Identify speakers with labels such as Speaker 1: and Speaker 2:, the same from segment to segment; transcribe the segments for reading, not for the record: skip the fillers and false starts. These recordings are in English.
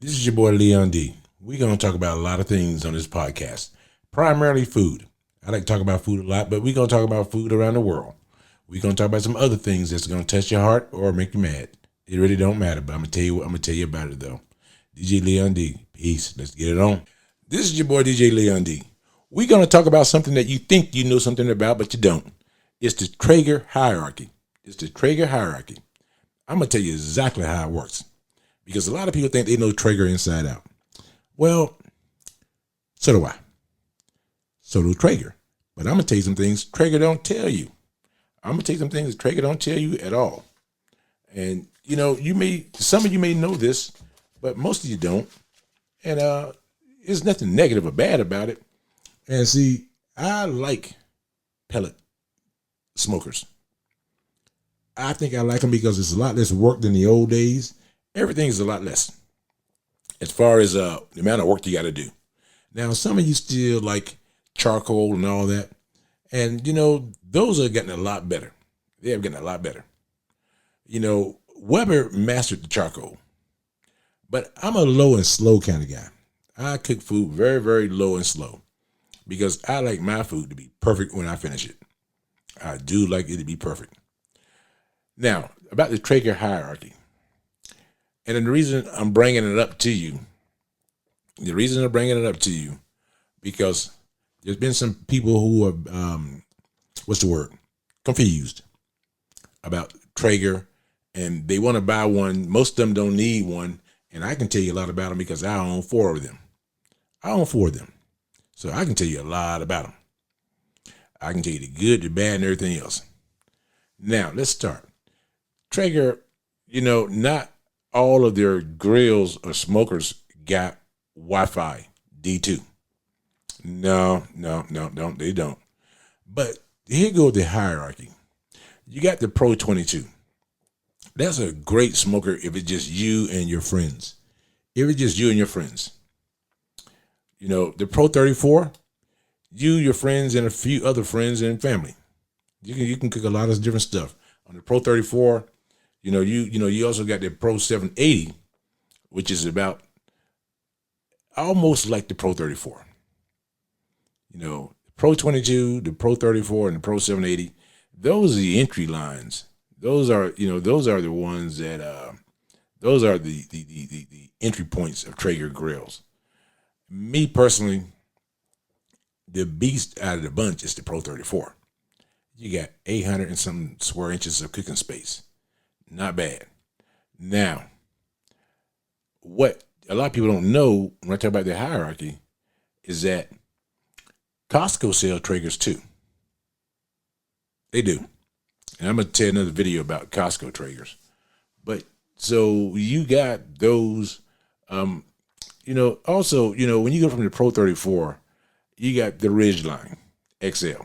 Speaker 1: This is your boy Leon D. We're going to talk about a lot of things on this podcast, primarily food. I like to talk about food a lot, but we're going to talk about food around the world. We're going to talk about some other things that's going to touch your heart or make you mad. It really don't matter, but I'm going to tell you about it though. DJ Leon D. Peace. Let's get it on. This is your boy DJ Leon D. We're going to talk about something that you think you know something about, but you don't. It's the Traeger hierarchy. It's the Traeger hierarchy. I'm going to tell you exactly how it works, because a lot of people think they know Traeger inside out. Well, so do I. So do Traeger. But I'm going to tell you some things Traeger don't tell you. I'm going to tell you some things Traeger don't tell you at all. And, some of you may know this, but most of you don't. And there's nothing negative or bad about it. And see, I like pellet smokers. I think I like them because it's a lot less work than the old days. Everything's a lot less as far as the amount of work you got to do. Now, some of you still like charcoal and all that. And, those are getting a lot better. They are getting a lot better. Weber mastered the charcoal. But I'm a low and slow kind of guy. I cook food very, very low and slow because I like my food to be perfect when I finish it. I do like it to be perfect. Now, about the Traeger hierarchy. And then the reason I'm bringing it up to you, because there's been some people who are, confused about Traeger, and they want to buy one. Most of them don't need one, and I can tell you a lot about them because I own four of them. So I can tell you a lot about them. I can tell you the good, the bad, and everything else. Now, let's start. Traeger, not all of their grills or smokers got Wi-Fi D2. No, they don't. But here goes the hierarchy. You got the Pro 22. That's a great smoker if it's just you and your friends. The Pro 34, you, your friends, and a few other friends and family. You can cook a lot of different stuff. On the Pro 34, you also got the Pro 780, which is about almost like the Pro 34. The Pro 22, the Pro 34, and the Pro 780, those are the entry lines. Those are the ones that those are the entry points of Traeger grills. Me personally, the beast out of the bunch is the Pro 34. You got 800 and some square inches of cooking space. Not bad. Now, what a lot of people don't know when I talk about the hierarchy is that Costco sells Traegers too. They do. And I'm going to tell another video about Costco Traegers. But so you got those, also, when you go from the Pro 34, you got the Ridgeline XL.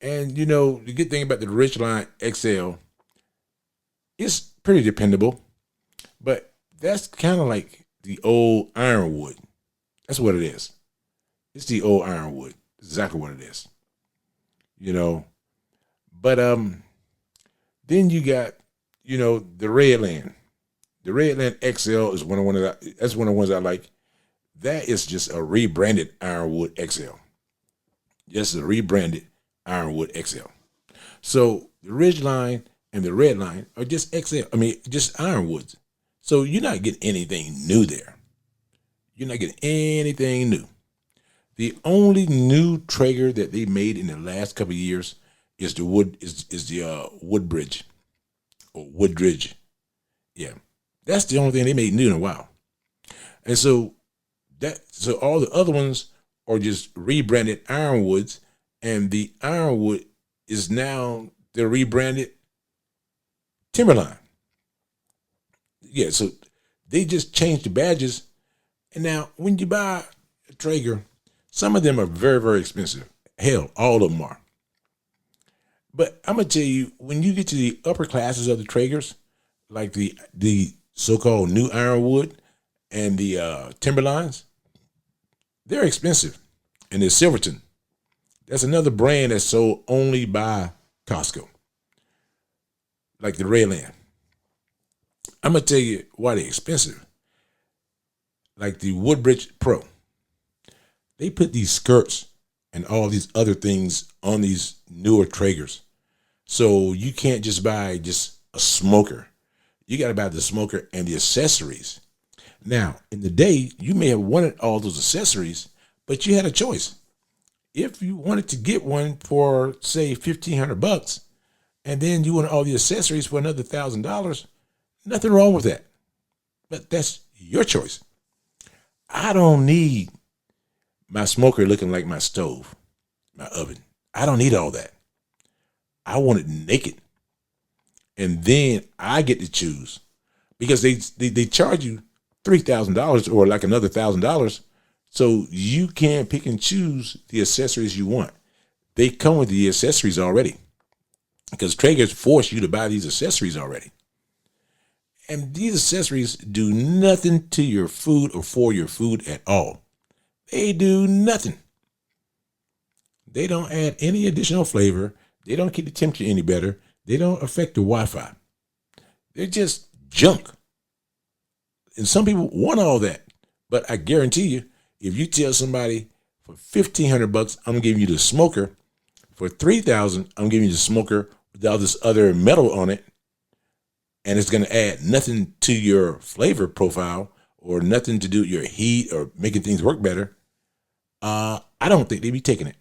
Speaker 1: And, the good thing about the Ridgeline XL, it's pretty dependable, but that's kind of like the old Ironwood. That's what it is. It's the old Ironwood. Exactly what it is. But then you got, the Redland. The Redland XL is that's one of the ones I like. That is just a rebranded Ironwood XL. Just a rebranded Ironwood XL. So the Ridgeline and the Redline are just XL. Just Ironwoods. So you're not getting anything new there. The only new Traeger that they made in the last couple of years is the Woodbridge or Woodridge. Yeah, that's the only thing they made new in a while. And so all the other ones are just rebranded Ironwoods, and the Ironwood is now the rebranded Timberline. Yeah, so they just changed the badges. And now when you buy a Traeger, some of them are very, very expensive. Hell, all of them are. But I'm going to tell you, when you get to the upper classes of the Traegers, like the so-called new Ironwood and the Timberlines, they're expensive. And there's Silverton. That's another brand that's sold only by Costco, like the Redland. I'm going to tell you why they're expensive. Like the Woodbridge Pro, they put these skirts and all these other things on these newer Traegers. So you can't just buy just a smoker. You got to buy the smoker and the accessories. Now, in the day, you may have wanted all those accessories, but you had a choice. If you wanted to get one for, say, $1,500, and then you want all the accessories for another $1,000, nothing wrong with that. But that's your choice. I don't need my smoker looking like my stove, my oven. I don't need all that. I want it naked. And then I get to choose, because they charge you $3,000 or like another $1,000. So you can pick and choose the accessories you want. They come with the accessories already, because Traeger's force you to buy these accessories already. And these accessories do nothing to your food or for your food at all. They do nothing. They don't add any additional flavor. They don't keep the temperature any better. They don't affect the Wi-Fi. They're just junk. And some people want all that. But I guarantee you, if you tell somebody for $1,500, I'm giving you the smoker. For $3,000, I'm giving you the smoker with all this other metal on it, and it's going to add nothing to your flavor profile or nothing to do with your heat or making things work better, I don't think they'd be taking it.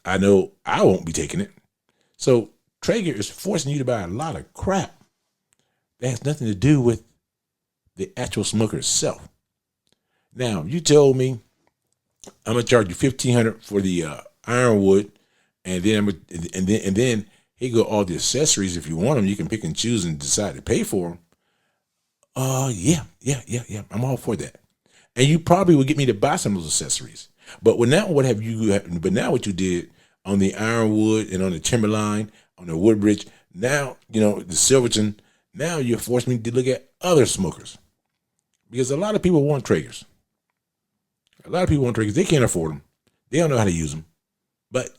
Speaker 1: I know I won't be taking it. So Traeger is forcing you to buy a lot of crap that has nothing to do with the actual smoker itself. Now, you told me I'm gonna charge you $1,500 for the ironwood, and then here go all the accessories. If you want them, you can pick and choose and decide to pay for them. Yeah. I'm all for that. And you probably would get me to buy some of those accessories. But now what you did on the ironwood and on the timberline, on the Woodbridge, now, the Silverton, now you're forcing me to look at other smokers. Because a lot of people want Traegers. They can't afford them. They don't know how to use them. But,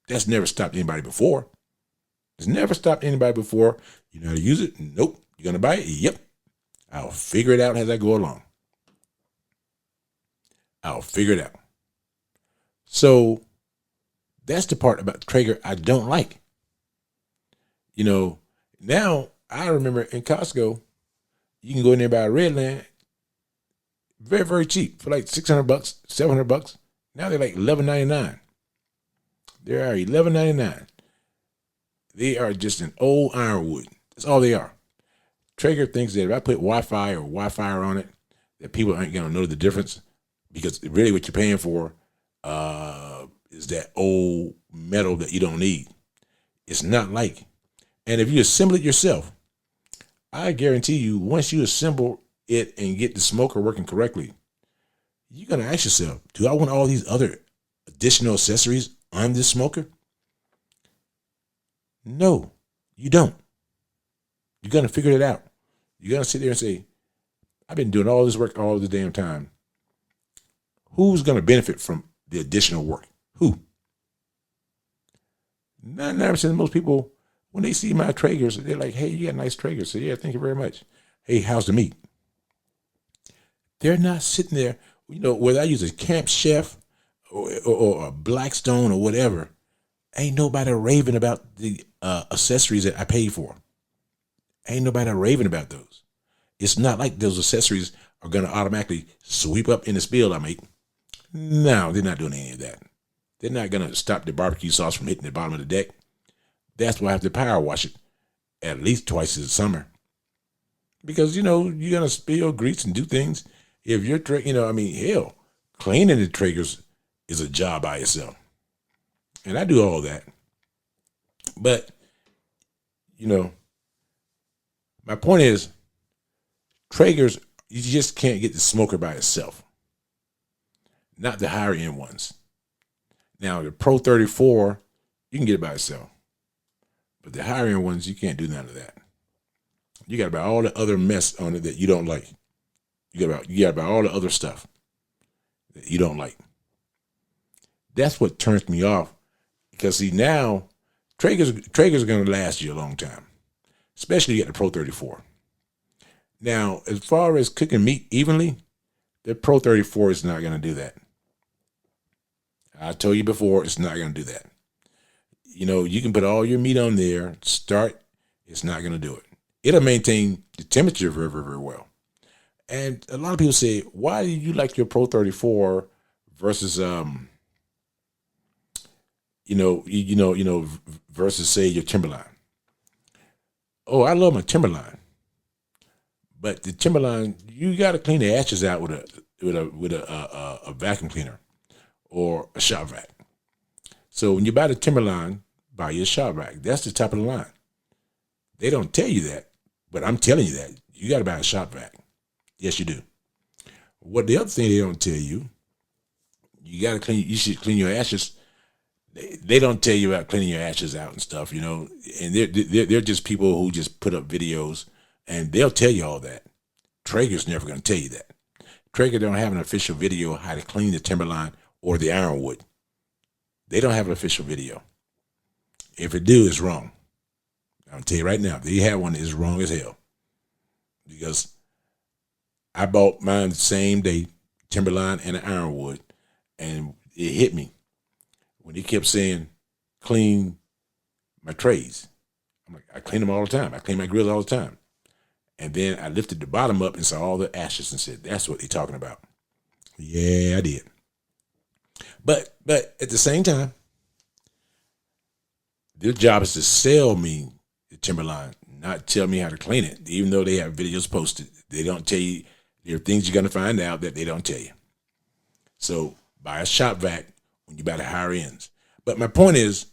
Speaker 1: that's never stopped anybody before. It's never stopped anybody before. You know how to use it? Nope. You going to buy it? Yep. I'll figure it out as I go along. I'll figure it out. So that's the part about Traeger I don't like. Now I remember in Costco, you can go in there and buy a Redland very, very cheap for like $600, $700. Now they're like $11.99. They are $11.99. They are just an old ironwood. That's all they are. Traeger thinks that if I put Wi-Fi on it, that people aren't going to know the difference, because really what you're paying for is that old metal that you don't need. It's not like. And if you assemble it yourself, I guarantee you, once you assemble it and get the smoker working correctly, you're going to ask yourself, do I want all these other additional accessories on this smoker? No, you don't. You're going to figure it out. You're going to sit there and say, I've been doing all this work all the damn time. Who's going to benefit from the additional work? Who? 99% of most people, when they see my Traegers, they're like, hey, you got nice Traegers. So yeah, thank you very much. Hey, how's the meat? They're not sitting there, whether I use a Camp Chef or a Blackstone or whatever, ain't nobody raving about the accessories that I paid for. Ain't nobody raving about those. It's not like those accessories are going to automatically sweep up in the spill I make. No, they're not doing any of that. They're not going to stop the barbecue sauce from hitting the bottom of the deck. That's why I have to power wash it at least twice in the summer. Because, you're going to spill grease and do things. If you're, hell, cleaning the Traegers is a job by itself. And I do all that. But, my point is, Traegers, you just can't get the smoker by itself. Not the higher end ones. Now, the Pro 34, you can get it by itself. But the higher end ones, you can't do none of that. You got to buy all the other mess on it that you don't like. You got to buy all the other stuff that you don't like. That's what turns me off. Because see, now Traeger's going to last you a long time. especially you get the Pro 34. Now, as far as cooking meat evenly, the Pro 34 is not going to do that. I told you before, it's not going to do that. You can put all your meat on there, start, it's not going to do it. It'll maintain the temperature very, very, very well. And a lot of people say, why do you like your Pro 34 versus, versus say your Timberline? Oh, I love my Timberline. But the Timberline, you got to clean the ashes out with a vacuum cleaner or a shop vac. So when you buy the Timberline, buy your shop vac. That's the top of the line. They don't tell you that, but I'm telling you that. You got to buy a shop vac. Yes, you do. What the other thing they don't tell you, you should clean your ashes. They don't tell you about cleaning your ashes out and stuff, and they're just people who just put up videos. And they'll tell you all that. Traeger's never going to tell you that. Traeger don't have an official video how to clean the Timberline or the ironwood. They don't have an official video. If it do, it's wrong. I'm going to tell you right now, if they have one, it's wrong as hell. Because I bought mine the same day, Timberline and an ironwood, and it hit me when he kept saying, clean my trays. I'm like, I clean them all the time. I clean my grills all the time. And then I lifted the bottom up and saw all the ashes and said, that's what they're talking about. Yeah, I did. But at the same time, their job is to sell me the Timberline, not tell me how to clean it. Even though they have videos posted, they don't tell you. There are things you're going to find out that they don't tell you. So buy a shop vac when you buy the higher ends. But my point is,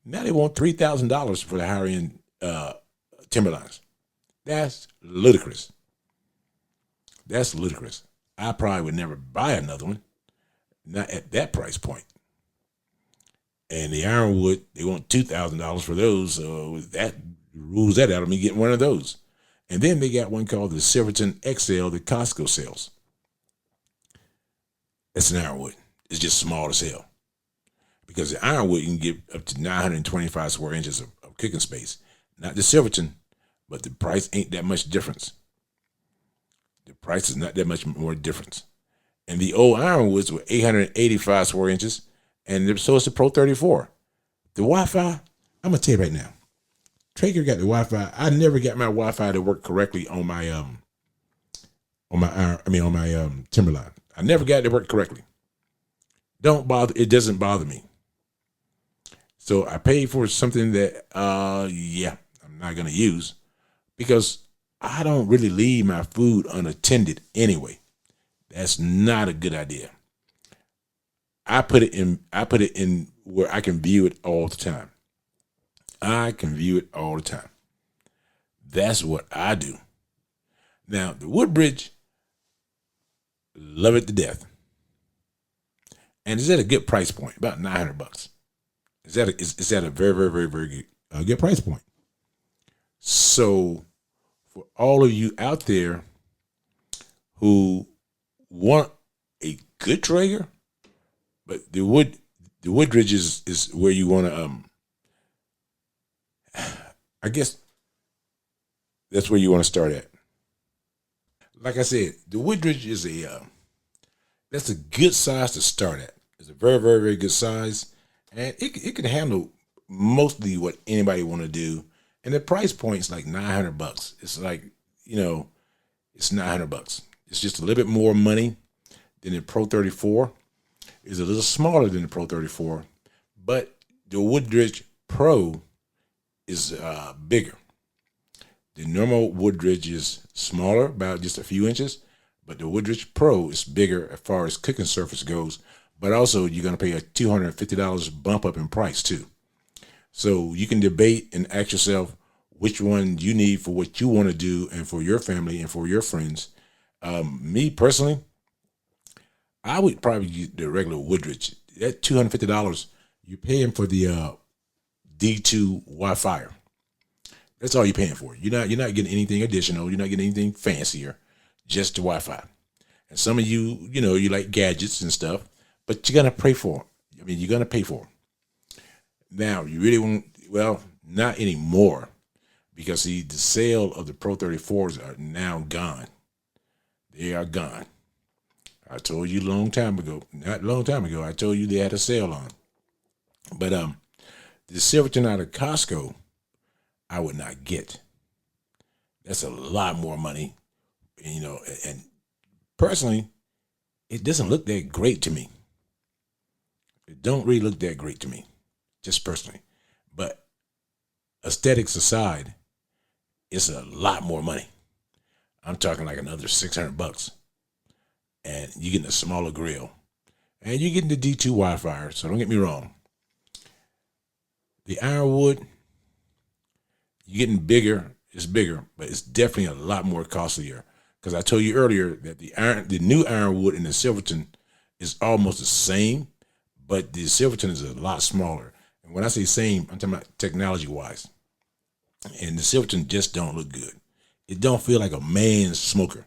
Speaker 1: now they want $3,000 for the higher end Timberlines. That's ludicrous. That's ludicrous. I probably would never buy another one, not at that price point. And the ironwood, they want $2,000 for those, so that rules that out of me getting one of those. And then they got one called the Silverton XL that Costco sells. That's an ironwood. It's just small as hell. Because the ironwood, you can get up to 925 square inches of cooking space. Not the Silverton, but the price ain't that much difference. The price is not that much more difference. And the old ironwoods were 885 square inches, and so it's the Pro 34. The Wi-Fi, I'm gonna tell you right now, Traeger got the Wi-Fi. I never got my Wi-Fi to work correctly on my Timberline. I never got it to work correctly. It doesn't bother me. So I paid for something that I'm not gonna use, because I don't really leave my food unattended anyway. That's not a good idea. I put it in where I can view it all the time. I can view it all the time. That's what I do. Now, the Woodbridge, love it to death. And it's at a good price point, about $900. It's at a very, very, very, very good price point. So for all of you out there who want a good Traeger, but the Woodridge is where you want to, I guess that's where you want to start at. Like I said, the Woodridge is that's a good size to start at. It's a very, very, very good size, and it can handle mostly what anybody want to do. And the price point is like $900. It's like, it's $900. It's just a little bit more money than the Pro 34. It's a little smaller than the Pro 34, but the Woodridge Pro is bigger. The normal Woodridge is smaller, about just a few inches, but the Woodridge Pro is bigger as far as cooking surface goes, but also you're going to pay a $250 bump up in price too. So you can debate and ask yourself which one you need for what you want to do and for your family and for your friends. Me personally, I would probably get the regular Woodridge. That $250 you're paying for the D2 Wi-Fi. That's all you're paying for. You're not getting anything additional. You're not getting anything fancier. Just the Wi-Fi. And some of you, you like gadgets and stuff, but you're gonna pay for them. You're gonna pay for them. Now, you really want, well, not anymore, because see, the sale of the Pro 34s are now gone. They are gone. I told you not long time ago, I told you they had a sale on. But the Silverton out of Costco, I would not get. That's a lot more money, and personally, it doesn't look that great to me. It don't really look that great to me, just personally. But aesthetics aside, it's a lot more money. I'm talking like another $600, and you're getting a smaller grill, and you're getting the D2 Wi-Fi. So don't get me wrong. The ironwood, you're getting bigger. It's bigger, but it's definitely a lot more costlier. Because I told you earlier that the new ironwood in the Silverton is almost the same, but the Silverton is a lot smaller. And when I say same, I'm talking about technology-wise. And the Silverton just don't look good. It don't feel like a man's smoker.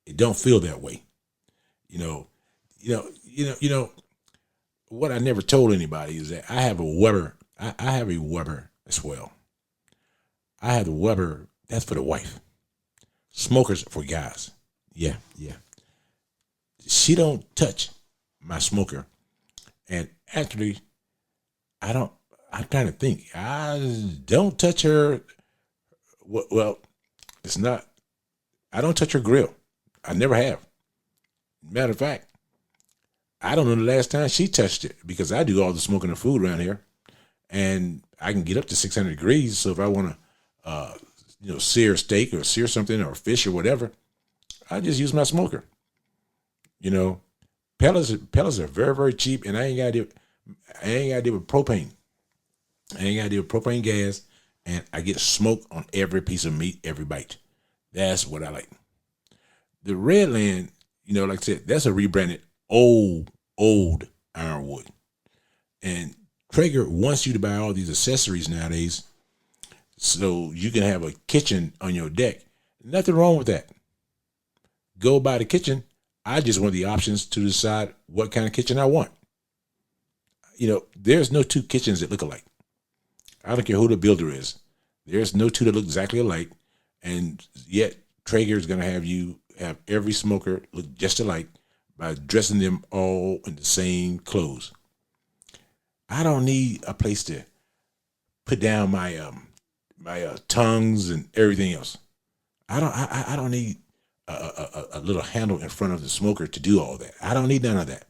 Speaker 1: It don't feel that way. What I never told anybody is that I have a Weber. I have a Weber as well. I have the Weber. That's for the wife. Smokers for guys. Yeah. She don't touch my smoker. And actually, I'm trying to think. I don't touch her. Well, it's not. I don't touch her grill. I never have. Matter of fact, I don't know the last time she touched it, because I do all the smoking of food around here, and I can get up to 600 degrees. So if I want to, sear steak or sear something or fish or whatever, I just use my smoker. Pellets are very, very cheap, and I ain't got to deal with propane. I ain't got to deal with propane gas, and I get smoke on every piece of meat, every bite. That's what I like. The Redland, like I said, that's a rebranded old ironwood. And Traeger wants you to buy all these accessories nowadays so you can have a kitchen on your deck. Nothing wrong with that. Go buy the kitchen. I just want the options to decide what kind of kitchen I want. There's no two kitchens that look alike. I don't care who the builder is. There's no two that look exactly alike. And yet Traeger is going to have you have every smoker look just alike by dressing them all in the same clothes. I don't need a place to put down my tongues and everything else. I don't need a little handle in front of the smoker to do all that. I don't need none of that.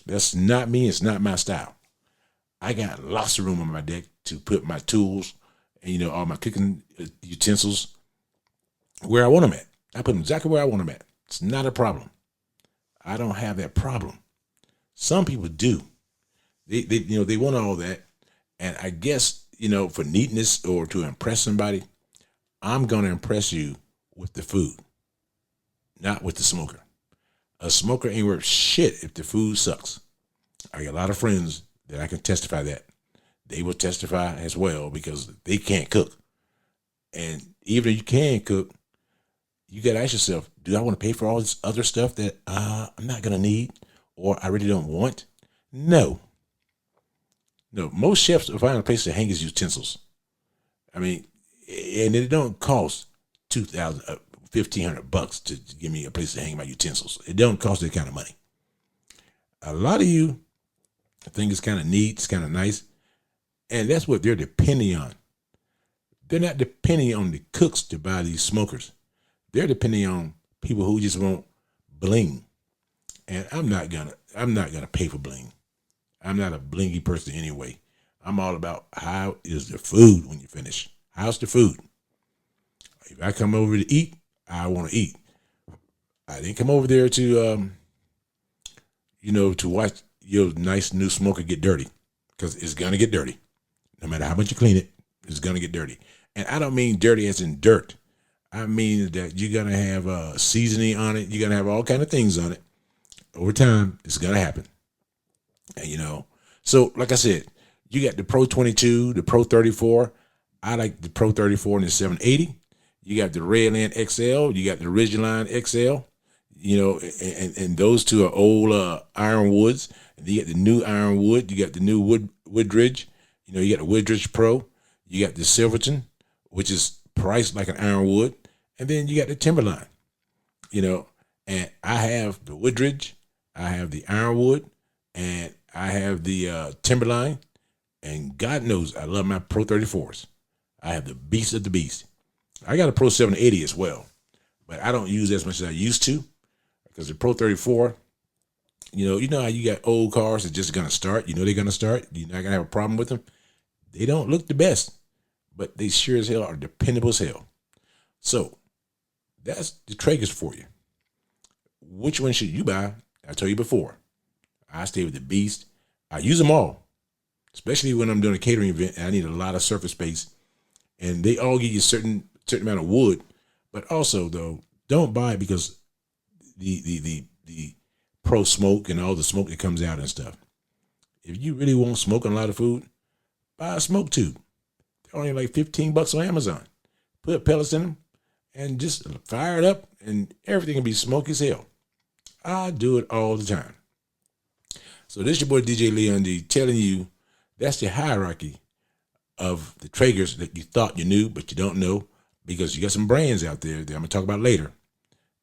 Speaker 1: That's not me. It's not my style. I got lots of room on my deck to put my tools and, all my cooking utensils where I want them at. I put them exactly where I want them at. It's not a problem. I don't have that problem. Some people do. They want all that. And I guess, for neatness or to impress somebody, I'm going to impress you with the food, not with the smoker. A smoker ain't worth shit if the food sucks. I got a lot of friends that I can testify that. They will testify as well because they can't cook. And even if you can cook, you got to ask yourself, do I want to pay for all this other stuff that I'm not going to need or I really don't want? No. Most chefs will find a place to hang his utensils. I mean, and it don't cost $2,000, $1,500 to give me a place to hang my utensils. It don't cost that kind of money. A lot of you think it's kind of neat, it's kind of nice, and that's what they're depending on. They're not depending on the cooks to buy these smokers. They're depending on people who just want bling. And I'm not gonna pay for bling. I'm not a blingy person anyway. I'm all about how is the food when you finish. How's the food? If I come over to eat, I want to eat. I didn't come over there to to watch your nice new smoker get dirty, because it's gonna get dirty. No matter how much you clean it, it's gonna get dirty. And I don't mean dirty as in dirt. I mean that you're gonna have seasoning on it. You're gonna have all kind of things on it. Over time, it's gonna happen. And so like I said, you got the Pro 22, the Pro 34. I like the Pro 34 and the 780. You got the Redland XL. You got the Ridgeline XL. And those two are old ironwoods. And you got the new ironwood. You got the new Woodridge. You got the Woodridge Pro. You got the Silverton, which is priced like an ironwood, and then you got the timberline, you know. And I have the Woodridge, I have the ironwood, and I have the timberline. And God knows I love my Pro 34s. I have the beast of the beast. I got a Pro 780 as well, but I don't use it as much as I used to, because the Pro 34, you know how you got old cars that just gonna start. You know they're gonna start. You're not gonna have a problem with them. They don't look the best, but they sure as hell are dependable as hell. So that's the Traegers for you. Which one should you buy? I told you before. I stay with the beast. I use them all, especially when I'm doing a catering event and I need a lot of surface space. And they all give you a certain amount of wood, but also though, don't buy it because the pro smoke and all the smoke that comes out and stuff. If you really want smoke on a lot of food, buy a smoke tube. They're only like $15 on Amazon. Put pellets in them and just fire it up, and everything can be smoky as hell. I do it all the time. So this is your boy DJ Leon D telling you that's the hierarchy of the Traegers that you thought you knew, but you don't know, because you got some brands out there that I'm going to talk about later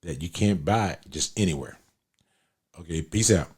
Speaker 1: that you can't buy just anywhere. Okay, peace out.